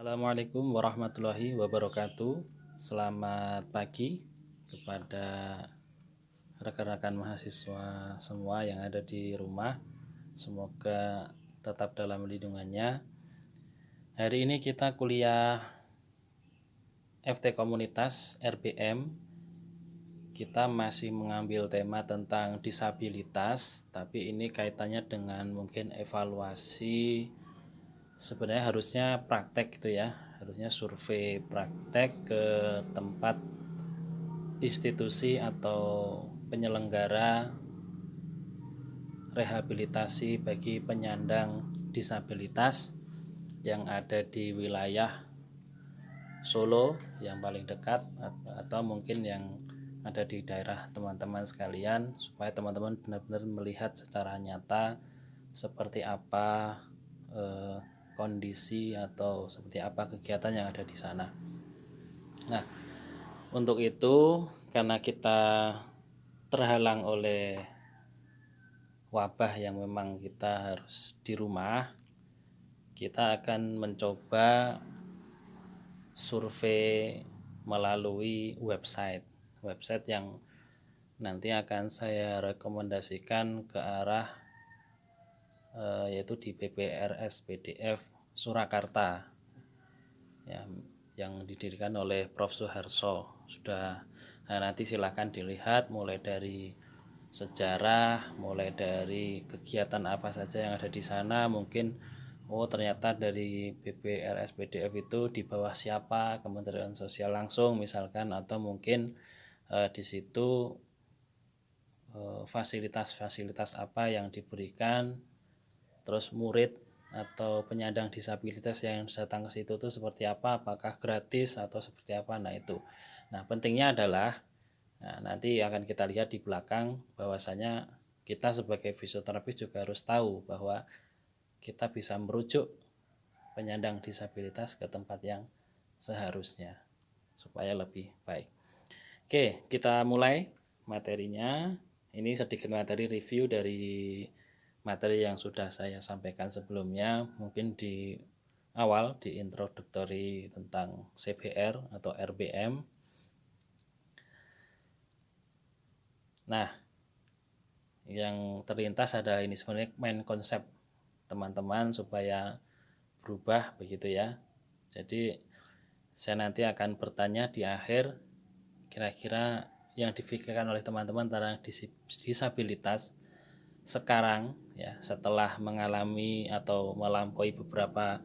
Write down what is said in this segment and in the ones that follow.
Assalamualaikum warahmatullahi wabarakatuh. Selamat pagi kepada rekan-rekan mahasiswa semua yang ada di rumah. Semoga tetap dalam lindungannya. Hari ini kita kuliah FT Komunitas RBM. Kita masih mengambil tema tentang disabilitas, tapi ini kaitannya dengan mungkin evaluasi. Sebenarnya harusnya praktek gitu ya, harusnya survei praktek ke tempat institusi atau penyelenggara rehabilitasi bagi penyandang disabilitas yang ada di wilayah Solo yang paling dekat, atau mungkin yang ada di daerah teman-teman sekalian, supaya teman-teman benar-benar melihat secara nyata seperti apa kondisi atau seperti apa kegiatan yang ada di sana. Nah, untuk itu karena kita terhalang oleh wabah yang memang kita harus di rumah, kita akan mencoba survei melalui website yang nanti akan saya rekomendasikan ke arah yaitu di BPRS-PDF Surakarta ya, yang didirikan oleh Prof. Suharso. Nanti silahkan dilihat mulai dari sejarah, mulai dari kegiatan apa saja yang ada di sana. Mungkin ternyata dari BPRS-PDF itu di bawah siapa, Kementerian Sosial langsung misalkan, atau mungkin di situ fasilitas-fasilitas apa yang diberikan, terus murid atau penyandang disabilitas yang datang ke situ tuh seperti apa, apakah gratis atau seperti apa. Nah, pentingnya adalah nanti akan kita lihat di belakang bahwasanya kita sebagai fisioterapis juga harus tahu bahwa kita bisa merujuk penyandang disabilitas ke tempat yang seharusnya supaya lebih baik. Oke, kita mulai materinya. Ini sedikit materi review dari materi yang sudah saya sampaikan sebelumnya, mungkin di awal di introductory tentang CBR atau RBM. Nah, yang terlintas adalah ini sebenarnya main konsep teman-teman supaya berubah begitu ya. Jadi saya nanti akan bertanya di akhir, kira-kira yang difikirkan oleh teman-teman tentang disabilitas sekarang ya, setelah mengalami atau melampaui beberapa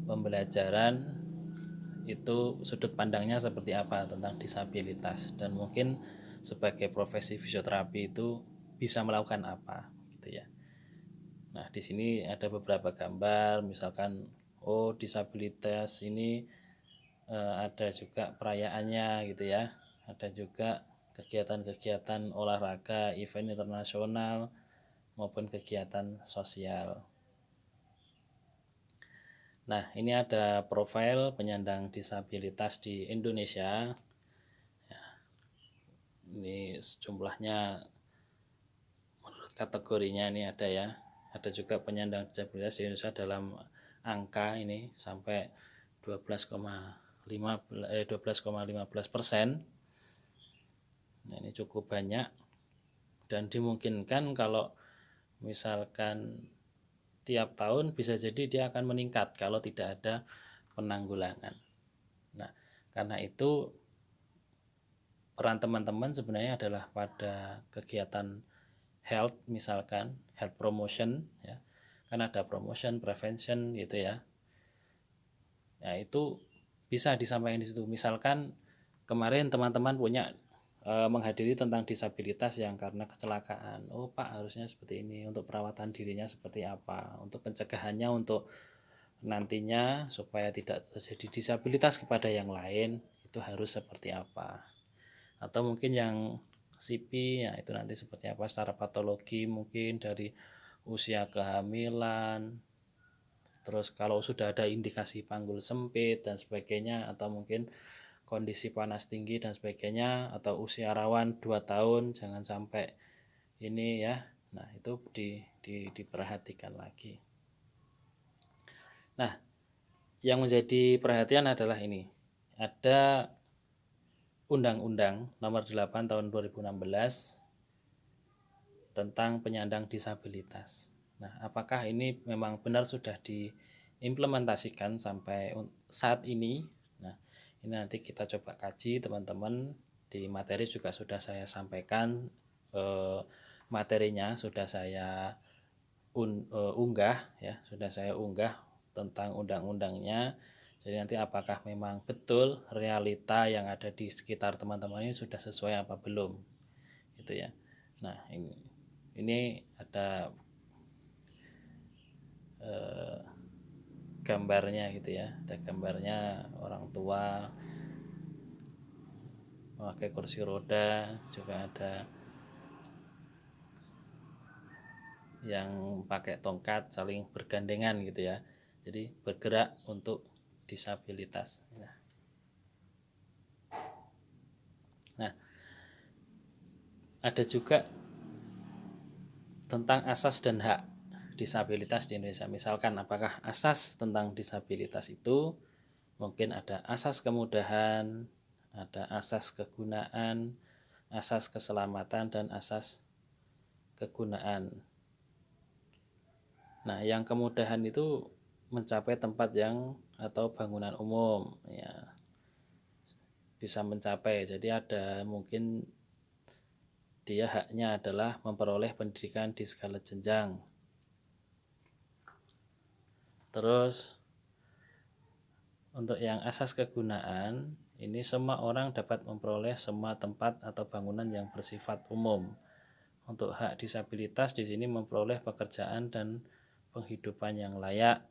pembelajaran, itu sudut pandangnya seperti apa tentang disabilitas, dan mungkin sebagai profesi fisioterapi itu bisa melakukan apa gitu ya. Nah, di sini ada beberapa gambar, misalkan disabilitas ini ada juga perayaannya gitu ya. Ada juga kegiatan-kegiatan olahraga, event internasional maupun kegiatan sosial. Nah, ini ada profil penyandang disabilitas di Indonesia. Ya, ini jumlahnya menurut kategorinya ini ada ya. Ada juga penyandang disabilitas di Indonesia dalam angka ini sampai 12,15%. Nah, ini cukup banyak dan dimungkinkan kalau misalkan tiap tahun bisa jadi dia akan meningkat kalau tidak ada penanggulangan. Nah, karena itu peran teman-teman sebenarnya adalah pada kegiatan health, misalkan health promotion ya. Kan ada promotion, prevention gitu ya. Ya, itu bisa disampaikan di situ. Misalkan kemarin teman-teman punya menghadiri tentang disabilitas yang karena kecelakaan. Oh Pak, harusnya seperti ini. Untuk perawatan dirinya seperti apa, untuk pencegahannya, untuk nantinya supaya tidak terjadi disabilitas kepada yang lain, itu harus seperti apa. Atau mungkin yang CP ya, itu nanti seperti apa secara patologi, mungkin dari usia kehamilan, terus kalau sudah ada indikasi panggul sempit dan sebagainya, atau mungkin kondisi panas tinggi dan sebagainya, atau usia rawan 2 tahun, jangan sampai ini ya. Nah, itu diperhatikan lagi. Nah, yang menjadi perhatian adalah ini. Ada Undang-Undang Nomor 8 Tahun 2016 tentang penyandang disabilitas. Nah, apakah ini memang benar sudah diimplementasikan sampai saat ini? Nah, ini nanti kita coba kaji teman-teman. Di materi juga sudah saya sampaikan, materinya sudah saya unggah ya, sudah saya unggah tentang undang-undangnya. Jadi nanti apakah memang betul realita yang ada di sekitar teman-teman ini sudah sesuai apa belum, gitu ya. Nah, ini ada gambarnya gitu ya, ada gambarnya orang tua memakai kursi roda, juga ada yang pakai tongkat saling bergandengan gitu ya. Jadi bergerak untuk disabilitas. Nah, ada juga tentang asas dan hak disabilitas di Indonesia. Misalkan apakah asas tentang disabilitas itu mungkin ada asas kemudahan, ada asas kegunaan, asas keselamatan, dan asas kegunaan. Nah, yang kemudahan itu mencapai tempat yang atau bangunan umum ya, bisa mencapai. Jadi ada mungkin dia haknya adalah memperoleh pendidikan di segala jenjang. Terus untuk yang asas kegunaan, ini semua orang dapat memperoleh semua tempat atau bangunan yang bersifat umum. Untuk hak disabilitas di sini memperoleh pekerjaan dan penghidupan yang layak,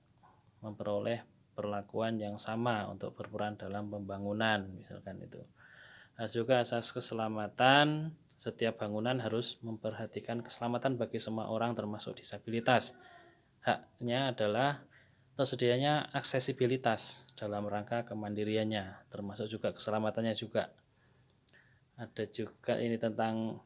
memperoleh perlakuan yang sama untuk berperan dalam pembangunan, misalkan itu. Ada juga asas keselamatan, setiap bangunan harus memperhatikan keselamatan bagi semua orang termasuk disabilitas. Haknya adalah tersedianya aksesibilitas dalam rangka kemandiriannya, termasuk juga keselamatannya juga. Ada juga ini tentang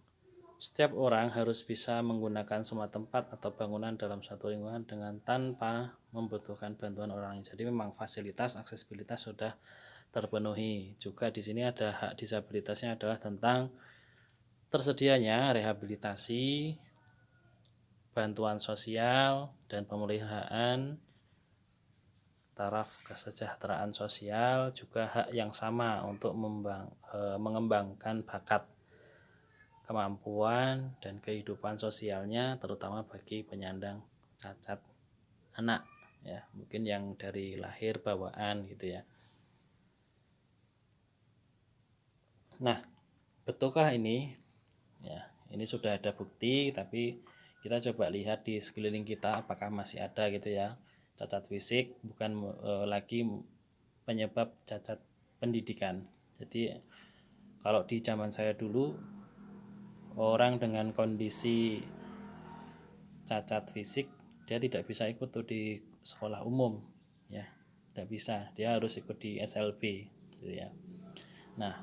setiap orang harus bisa menggunakan semua tempat atau bangunan dalam satu lingkungan dengan tanpa membutuhkan bantuan orang lain. Jadi memang fasilitas aksesibilitas sudah terpenuhi. Juga di sini ada hak disabilitasnya adalah tentang tersedianya rehabilitasi, bantuan sosial, dan pemeliharaan, taraf kesejahteraan sosial, juga hak yang sama untuk mengembangkan bakat, kemampuan, dan kehidupan sosialnya, terutama bagi penyandang cacat anak ya, mungkin yang dari lahir bawaan gitu ya. Nah, betulkah ini? Ya, ini sudah ada bukti, tapi kita coba lihat di sekeliling kita apakah masih ada gitu ya. Cacat fisik bukan lagi penyebab cacat pendidikan. Jadi kalau di zaman saya dulu, orang dengan kondisi cacat fisik dia tidak bisa ikut tuh di sekolah umum ya, tidak bisa, dia harus ikut di SLB gitu ya. Nah,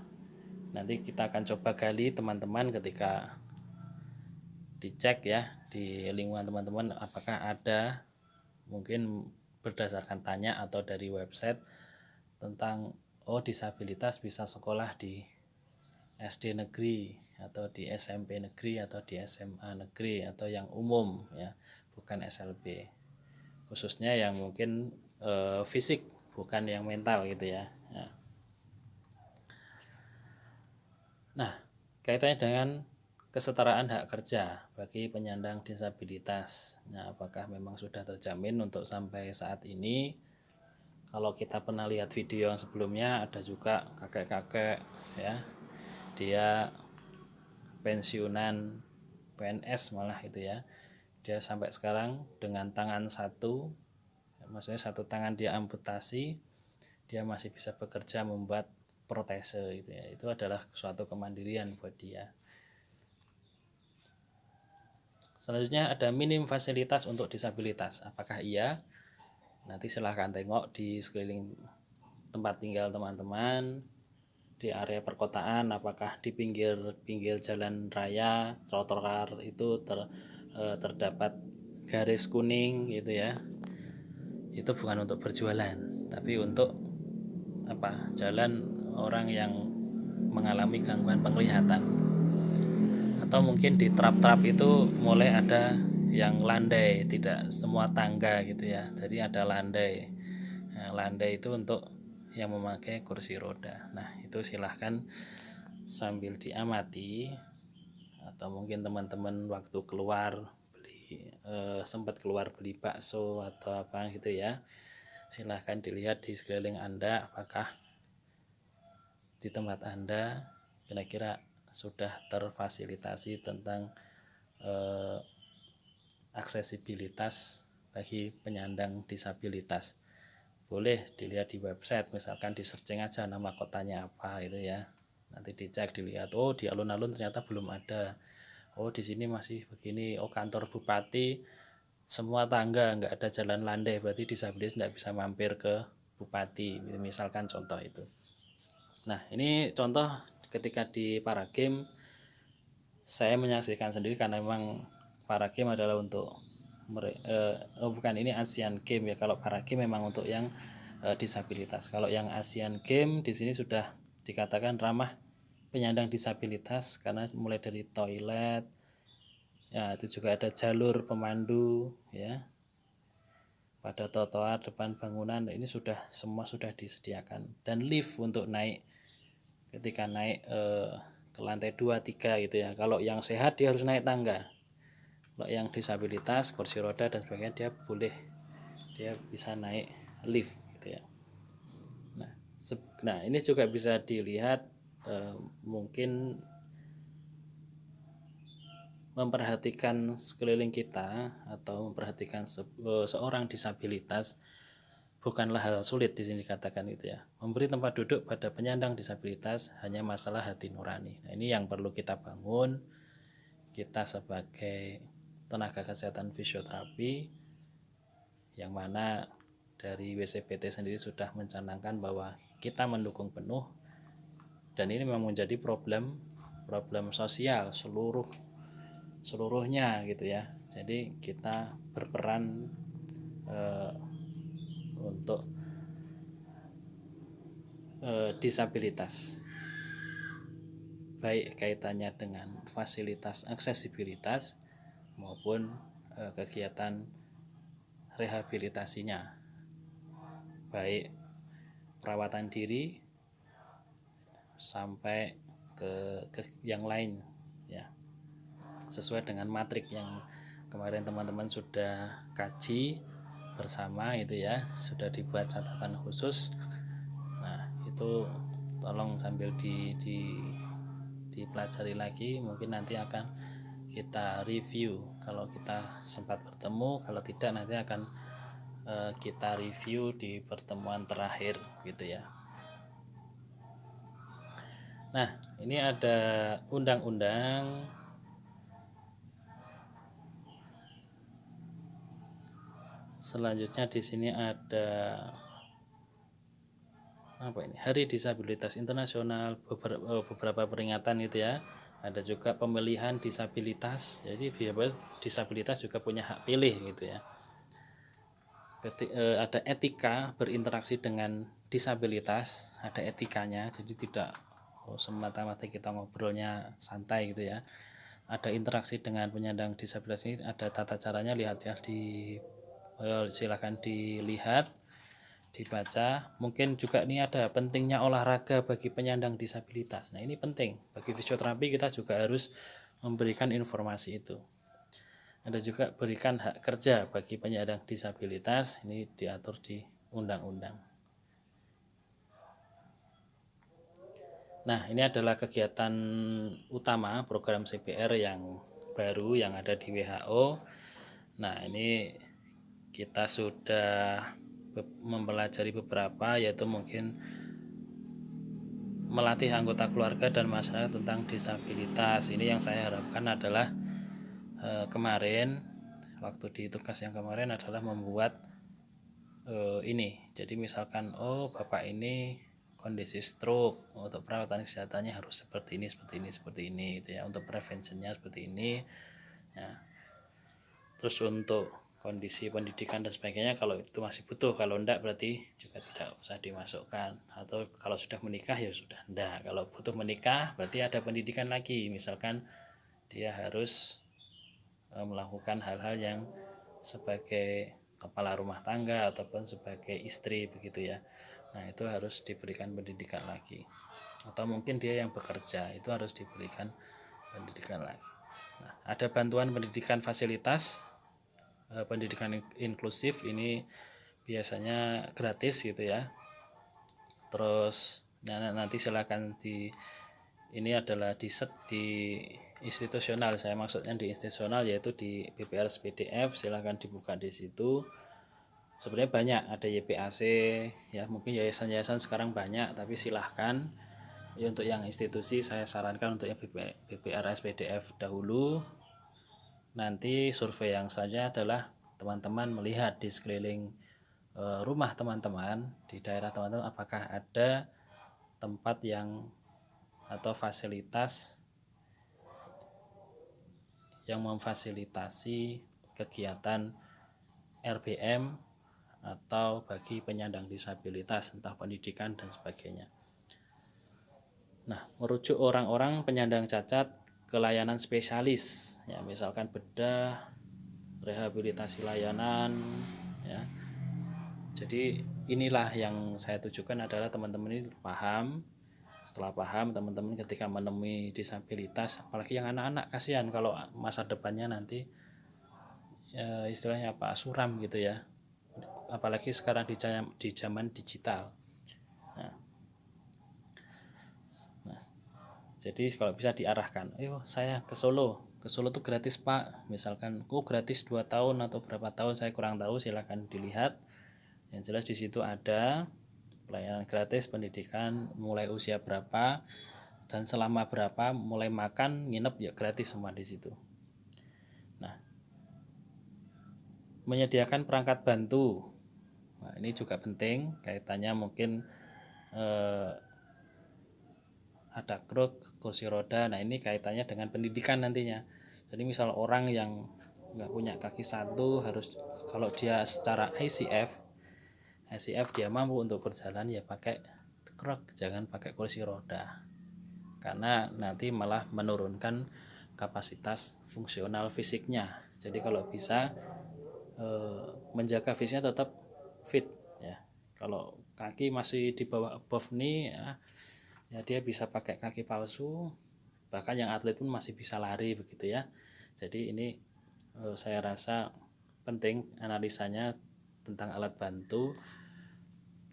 nanti kita akan coba gali teman-teman ketika dicek ya di lingkungan teman-teman apakah ada, mungkin berdasarkan tanya atau dari website tentang disabilitas bisa sekolah di SD negeri atau di SMP negeri atau di SMA negeri atau yang umum ya, bukan SLB, khususnya yang mungkin fisik bukan yang mental gitu ya. Nah, kaitannya dengan kesetaraan hak kerja bagi penyandang disabilitas. Nah, apakah memang sudah terjamin untuk sampai saat ini? Kalau kita pernah lihat video yang sebelumnya, ada juga kakek-kakek ya, dia pensiunan PNS malah itu ya, dia sampai sekarang dengan tangan satu, maksudnya satu tangan dia amputasi, dia masih bisa bekerja membuat protese itu ya. Itu adalah suatu kemandirian buat dia. Selanjutnya ada minim fasilitas untuk disabilitas. Apakah iya? Nanti silahkan tengok di sekeliling tempat tinggal teman-teman, di area perkotaan, apakah di pinggir jalan raya, trotoar itu terdapat garis kuning gitu ya. Itu bukan untuk berjualan, tapi untuk jalan orang yang mengalami gangguan penglihatan. Atau mungkin di trap-trap itu mulai ada yang landai, tidak semua tangga gitu ya, jadi ada landai. Nah, landai itu untuk yang memakai kursi roda. Nah, itu silahkan sambil diamati, atau mungkin teman-teman waktu keluar beli sempat keluar beli bakso atau apa gitu ya, silahkan dilihat di sekeliling Anda, apakah di tempat Anda kira-kira sudah terfasilitasi tentang aksesibilitas bagi penyandang disabilitas. Boleh dilihat di website, misalkan di searching aja nama kotanya apa itu ya, nanti dicek, dilihat, oh di alun-alun ternyata belum ada, oh di sini masih begini, oh kantor bupati semua tangga nggak ada jalan landai, berarti disabilitas nggak bisa mampir ke bupati, misalkan contoh itu. Nah, ini contoh ketika di para game saya menyaksikan sendiri, karena memang para game adalah untuk bukan, ini Asian Game ya. Kalau para game memang untuk yang disabilitas. Kalau yang Asian Game di sini sudah dikatakan ramah penyandang disabilitas, karena mulai dari toilet ya, itu juga ada jalur pemandu ya, pada trotoar depan bangunan, ini semua sudah disediakan, dan lift untuk naik ketika naik ke lantai 2, 3 gitu ya. Kalau yang sehat dia harus naik tangga, kalau yang disabilitas kursi roda dan sebagainya dia bisa naik lift gitu ya. Nah ini juga bisa dilihat, mungkin memperhatikan sekeliling kita atau memperhatikan seorang disabilitas bukanlah hal sulit di sini dikatakan gitu ya. Memberi tempat duduk pada penyandang disabilitas hanya masalah hati nurani. Nah, ini yang perlu kita bangun, kita sebagai tenaga kesehatan fisioterapi, yang mana dari WCPT sendiri sudah mencanangkan bahwa kita mendukung penuh, dan ini memang menjadi problem sosial seluruhnya gitu ya. Jadi kita berperan untuk disabilitas, baik kaitannya dengan fasilitas aksesibilitas maupun kegiatan rehabilitasinya, baik perawatan diri sampai ke yang lain ya, sesuai dengan matrik yang kemarin teman-teman sudah kaji bersama itu ya, sudah dibuat catatan khusus. Nah itu tolong sambil dipelajari lagi, mungkin nanti akan kita review kalau kita sempat bertemu, kalau tidak nanti akan kita review di pertemuan terakhir gitu ya. Nah ini ada undang-undang selanjutnya. Di sini ada apa ini, Hari Disabilitas Internasional, beberapa peringatan itu ya. Ada juga pemilihan disabilitas, jadi disabilitas juga punya hak pilih gitu ya. Ada etika berinteraksi dengan disabilitas, ada etikanya, jadi tidak semata-mata kita ngobrolnya santai gitu ya. Ada interaksi dengan penyandang disabilitas, ini ada tata caranya, lihat ya, silakan dilihat, dibaca. Mungkin juga ini ada pentingnya olahraga bagi penyandang disabilitas. Nah ini penting bagi fisioterapi, kita juga harus memberikan informasi itu. Ada juga berikan hak kerja bagi penyandang disabilitas, ini diatur di undang-undang. Nah ini adalah kegiatan utama program CPR yang baru yang ada di WHO. Nah ini kita sudah mempelajari beberapa, yaitu mungkin melatih anggota keluarga dan masyarakat tentang disabilitas. Ini yang saya harapkan adalah kemarin waktu di tugas yang kemarin adalah membuat ini. Jadi misalkan, oh bapak ini kondisi stroke, untuk perawatan kesehatannya harus seperti ini itu ya, untuk preventionnya seperti ini. Nah terus untuk kondisi pendidikan dan sebagainya kalau itu masih butuh, kalau enggak berarti juga tidak usah dimasukkan. Atau kalau sudah menikah ya sudah enggak, kalau butuh menikah berarti ada pendidikan lagi, misalkan dia harus melakukan hal-hal yang sebagai kepala rumah tangga ataupun sebagai istri begitu ya. Nah itu harus diberikan pendidikan lagi. Atau mungkin dia yang bekerja itu harus diberikan pendidikan lagi. Nah, ada bantuan pendidikan fasilitas, pendidikan inklusif ini biasanya gratis gitu ya. Terus nanti silakan ini adalah di institusional, saya maksudnya di institusional yaitu di BPRS PDF, silakan dibuka di situ. Sebenarnya banyak, ada YPAC ya, mungkin yayasan-yayasan sekarang banyak, tapi silahkan ya, untuk yang institusi saya sarankan untuk yang BPRS PDF dahulu. Nanti survei yang saja adalah teman-teman melihat di sekeliling rumah teman-teman, di daerah teman-teman apakah ada tempat yang atau fasilitas yang memfasilitasi kegiatan RBM atau bagi penyandang disabilitas, entah pendidikan dan sebagainya. Nah, merujuk orang-orang penyandang cacat ke layanan spesialis, ya misalkan bedah, rehabilitasi layanan, ya. Jadi inilah yang saya tujukan adalah teman-teman ini paham. Setelah paham, teman-teman ketika menemui disabilitas, apalagi yang anak-anak, kasihan kalau masa depannya nanti istilahnya apa, suram gitu ya. Apalagi sekarang di zaman digital. Nah, jadi kalau bisa diarahkan, ayo saya ke Solo tuh gratis Pak, misalkan gratis 2 tahun atau berapa tahun saya kurang tahu, silahkan dilihat. Yang jelas di situ ada pelayanan gratis pendidikan mulai usia berapa dan selama berapa, mulai makan nginep ya gratis semua di situ. Nah, menyediakan perangkat bantu, nah ini juga penting, kaitannya mungkin ada kruk, kursi roda. Nah ini kaitannya dengan pendidikan nantinya. Jadi misal orang yang nggak punya kaki satu harus, kalau dia secara ICF dia mampu untuk berjalan ya pakai kruk, jangan pakai kursi roda, karena nanti malah menurunkan kapasitas fungsional fisiknya. Jadi kalau bisa menjaga fisiknya tetap fit ya. Kalau kaki masih di bawah above knee ya dia bisa pakai kaki palsu, bahkan yang atlet pun masih bisa lari begitu ya. Jadi ini saya rasa penting analisanya tentang alat bantu.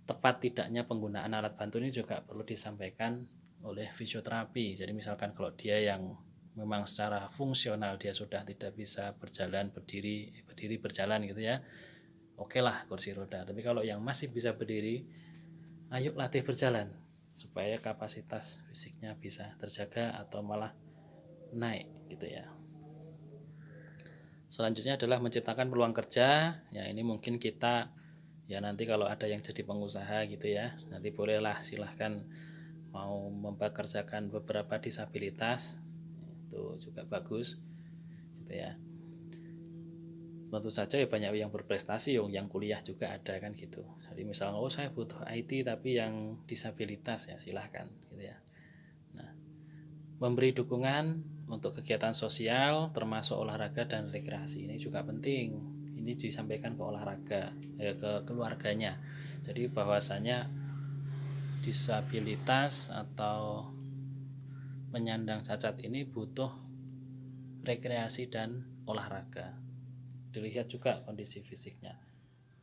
Tepat tidaknya penggunaan alat bantu ini juga perlu disampaikan oleh fisioterapi. Jadi misalkan kalau dia yang memang secara fungsional dia sudah tidak bisa berjalan, berdiri berjalan gitu ya, oke lah kursi roda. Tapi kalau yang masih bisa berdiri, ayo latih berjalan supaya kapasitas fisiknya bisa terjaga atau malah naik gitu ya. Selanjutnya adalah menciptakan peluang kerja. Ya ini mungkin kita ya nanti kalau ada yang jadi pengusaha gitu ya, nanti bolehlah silahkan mau mempekerjakan beberapa disabilitas, itu juga bagus gitu ya. Tentu saja ya banyak yang berprestasi, yang kuliah juga ada kan gitu. Jadi misalnya saya butuh IT tapi yang disabilitas, ya silahkan gitu ya. Nah, memberi dukungan untuk kegiatan sosial termasuk olahraga dan rekreasi ini juga penting. Ini disampaikan ke olahraga ke keluarganya. Jadi bahwasanya disabilitas atau penyandang cacat ini butuh rekreasi dan olahraga. Dilihat juga kondisi fisiknya.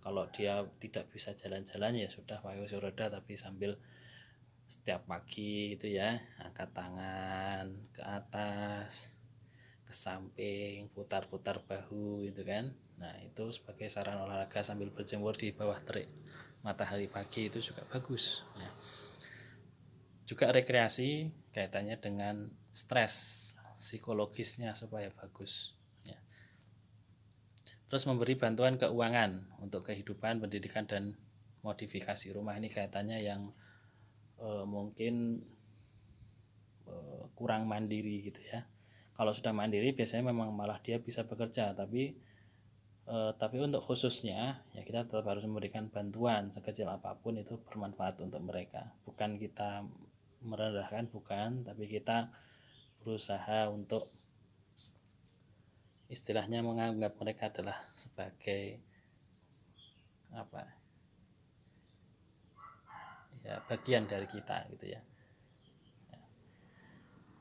Kalau dia tidak bisa jalan-jalan ya sudah pakai kursi roda, tapi sambil setiap pagi itu ya angkat tangan ke atas, ke samping, putar-putar bahu gitu kan. Nah itu sebagai saran olahraga sambil berjemur di bawah terik matahari pagi itu juga bagus ya. Juga rekreasi kaitannya dengan stres psikologisnya supaya bagus ya. Terus memberi bantuan keuangan untuk kehidupan, pendidikan dan modifikasi rumah, ini kaitannya yang mungkin kurang mandiri gitu ya. Kalau sudah mandiri biasanya memang malah dia bisa bekerja, tapi Tapi untuk khususnya ya kita tetap harus memberikan bantuan sekecil apapun, itu bermanfaat untuk mereka. Bukan kita merendahkan, bukan, tapi kita berusaha untuk istilahnya menganggap mereka adalah sebagai apa ya, bagian dari kita gitu ya.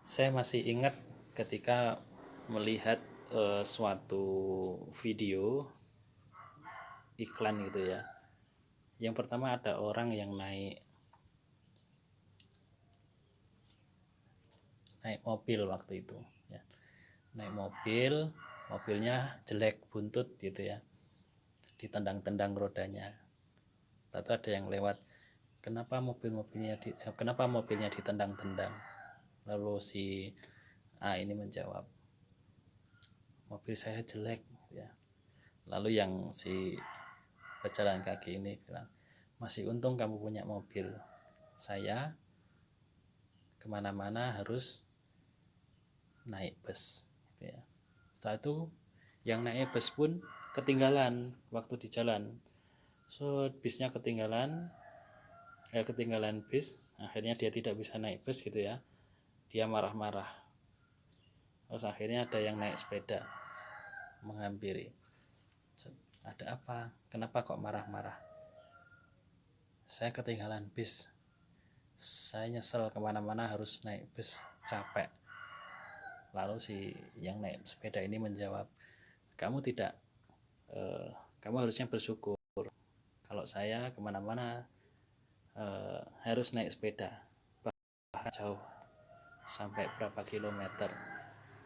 Saya masih ingat ketika melihat suatu video iklan gitu ya. Yang pertama ada orang yang naik mobil waktu itu ya. Naik mobil, mobilnya jelek, buntut gitu ya, ditendang-tendang rodanya. Lalu ada yang lewat, kenapa mobilnya ditendang-tendang? Lalu si A ini menjawab, mobil saya jelek ya. Lalu yang si pejalan kaki ini bilang, masih untung kamu punya mobil, saya kemana-mana harus naik bus gitu ya. Setelah itu yang naik bus pun ketinggalan waktu di jalan, so bisnya ketinggalan bis, akhirnya dia tidak bisa naik bus gitu ya. Dia marah-marah, terus akhirnya ada yang naik sepeda menghampiri, ada apa, kenapa kok marah-marah? Saya ketinggalan bis, saya nyesel kemana-mana harus naik bus, capek. Lalu si yang naik sepeda ini menjawab, kamu harusnya bersyukur, kalau saya kemana-mana harus naik sepeda, bahkan jauh sampai berapa kilometer,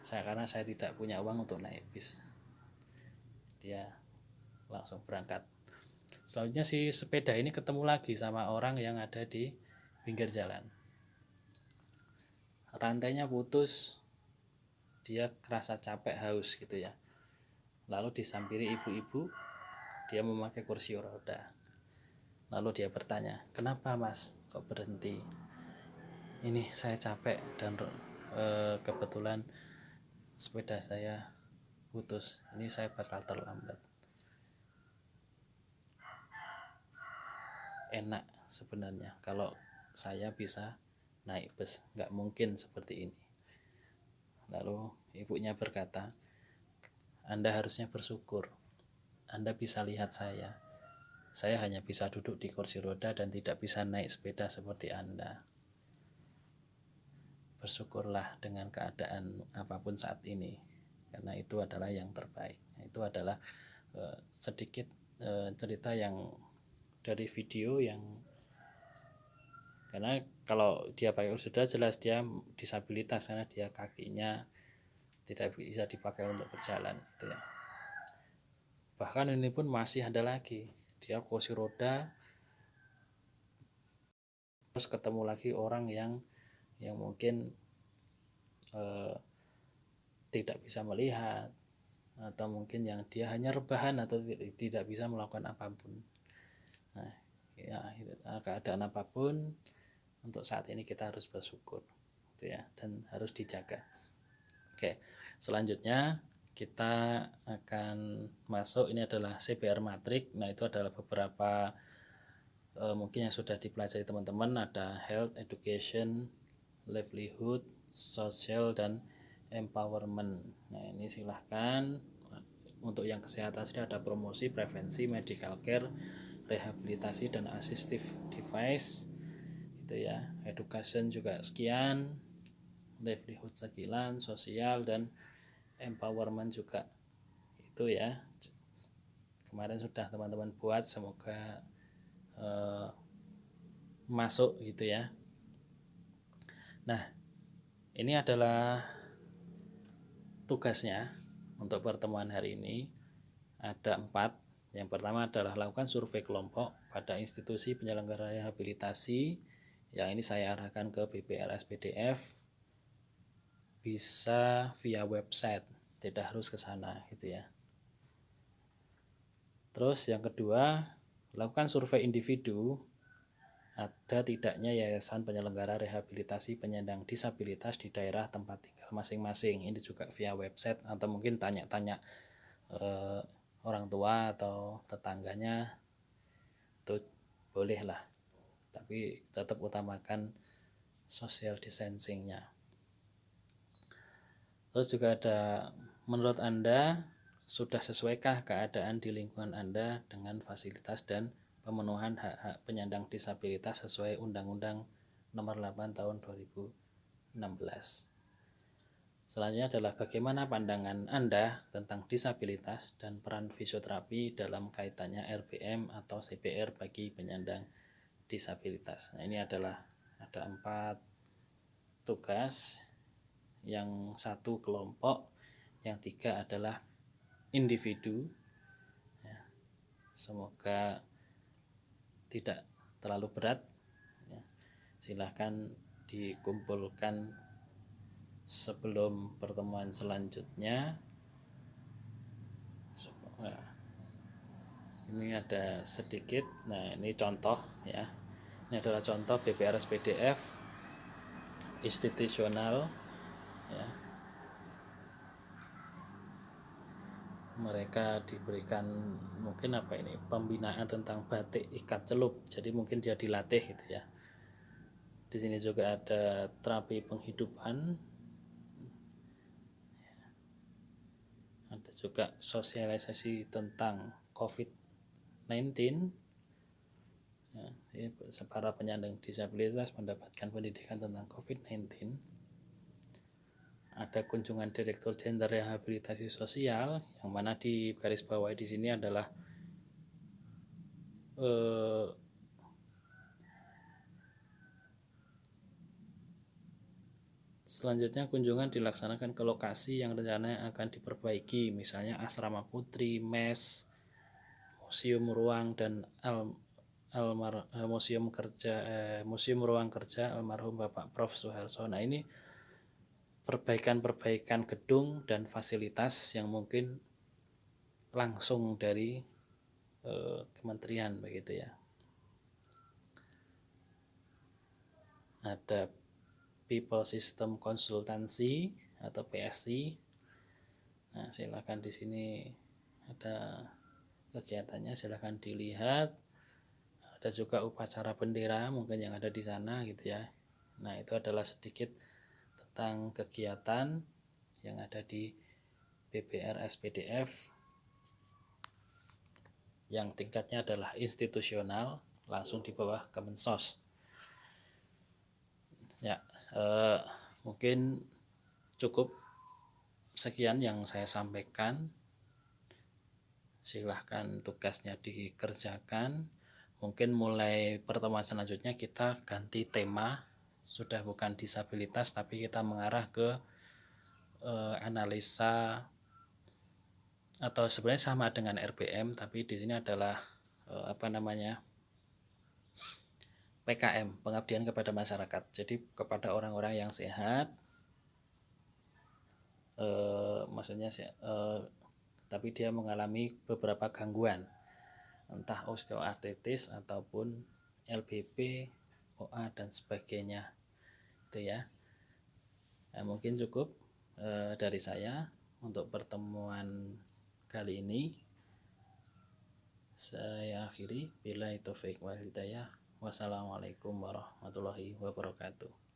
karena saya tidak punya uang untuk naik bis. Dia langsung berangkat. Selanjutnya si sepeda ini ketemu lagi sama orang yang ada di pinggir jalan, rantainya putus, dia kerasa capek, haus gitu ya. Lalu disampiri ibu-ibu, dia memakai kursi roda. Lalu dia bertanya, kenapa mas kok berhenti? Ini saya capek dan kebetulan sepeda saya putus, ini saya bakal terlambat. Enak sebenarnya kalau saya bisa naik bus, nggak mungkin seperti ini. Lalu ibunya berkata, Anda harusnya bersyukur, Anda bisa lihat saya hanya bisa duduk di kursi roda dan tidak bisa naik sepeda seperti Anda. Bersyukurlah dengan keadaan apapun saat ini, karena itu adalah yang terbaik. Itu adalah sedikit cerita yang dari video yang, karena kalau dia pakai kursi roda jelas dia disabilitas, karena dia kakinya tidak bisa dipakai untuk berjalan gitu ya. Bahkan ini pun masih ada lagi, dia kursi roda, terus ketemu lagi orang yang mungkin tidak bisa melihat, atau mungkin yang dia hanya rebahan atau tidak bisa melakukan apapun. Nah, ya, keadaan apapun untuk saat ini kita harus bersyukur gitu ya, dan harus dijaga. Oke, selanjutnya kita akan masuk, ini adalah CPR Matrix. Nah, itu adalah beberapa mungkin yang sudah dipelajari teman-teman, ada health, education, livelihood, social, dan empowerment. Nah, ini silahkan untuk yang kesehatan sudah ada promosi, prevensi, medical care, rehabilitasi, dan assistive device itu ya. Education juga sekian, livelihood sekian, sosial dan empowerment juga itu ya. Kemarin sudah teman-teman buat, semoga masuk gitu ya. Nah, ini adalah tugasnya untuk pertemuan hari ini. Ada 4. Yang pertama adalah lakukan survei kelompok pada institusi penyelenggara rehabilitasi. Yang ini saya arahkan ke BPRS PDF. Bisa via website, tidak harus ke sana gitu ya. Terus yang kedua, lakukan survei individu, ada tidaknya yayasan penyelenggara rehabilitasi penyandang disabilitas di daerah tempat tinggal masing-masing. Ini juga via website, atau mungkin tanya-tanya orang tua atau tetangganya itu boleh lah, tapi tetap utamakan social distancingnya. Terus juga ada, menurut Anda sudah sesuaikah keadaan di lingkungan Anda dengan fasilitas dan pemenuhan hak-hak penyandang disabilitas sesuai Undang-Undang Nomor 8 Tahun 2016? Selanjutnya adalah bagaimana pandangan Anda tentang disabilitas dan peran fisioterapi dalam kaitannya RBM atau CPR bagi penyandang disabilitas. Nah, ini adalah ada 4 tugas, yang 1 kelompok, yang 3 adalah individu. Ya, semoga tidak terlalu berat. Ya, silahkan dikumpulkan sebelum pertemuan selanjutnya. Nah, ini ada sedikit. Nah, ini contoh ya. Ini adalah contoh BPRS PDF institusional ya. Mereka diberikan mungkin apa ini, pembinaan tentang batik ikat celup. Jadi mungkin dia dilatih gitu ya. Di sini juga ada terapi penghidupan. Ada juga sosialisasi tentang COVID-19. Ya, para penyandang disabilitas mendapatkan pendidikan tentang COVID-19. Ada kunjungan Direktur Jenderal Rehabilitasi Sosial, yang mana di garis bawah di sini adalah selanjutnya kunjungan dilaksanakan ke lokasi yang rencananya akan diperbaiki, misalnya Asrama Putri, MES, Museum Ruang dan Museum Ruang Kerja almarhum Bapak Prof. Soeharto. Nah, ini perbaikan gedung dan fasilitas yang mungkin langsung dari kementerian begitu ya. Ada People System Konsultansi atau PSC. Nah, silakan di sini ada kegiatannya, silakan dilihat. Ada juga upacara bendera mungkin yang ada di sana gitu ya. Nah, itu adalah sedikit tentang kegiatan yang ada di BPRS PDF yang tingkatnya adalah institusional, langsung di bawah Kemensos. Ya, mungkin cukup sekian yang saya sampaikan. Silahkan tugasnya dikerjakan. Mungkin mulai pertemuan selanjutnya kita ganti tema, sudah bukan disabilitas tapi kita mengarah ke analisa, atau sebenarnya sama dengan RBM tapi di sini adalah PKM, pengabdian kepada masyarakat. Jadi kepada orang-orang yang sehat, maksudnya tapi dia mengalami beberapa gangguan, entah osteoartritis ataupun LBP, OA dan sebagainya, itu ya. Nah, mungkin cukup dari saya untuk pertemuan kali ini. Saya akhiri, billahi taufiq wal hidayah. Wassalamualaikum warahmatullahi wabarakatuh.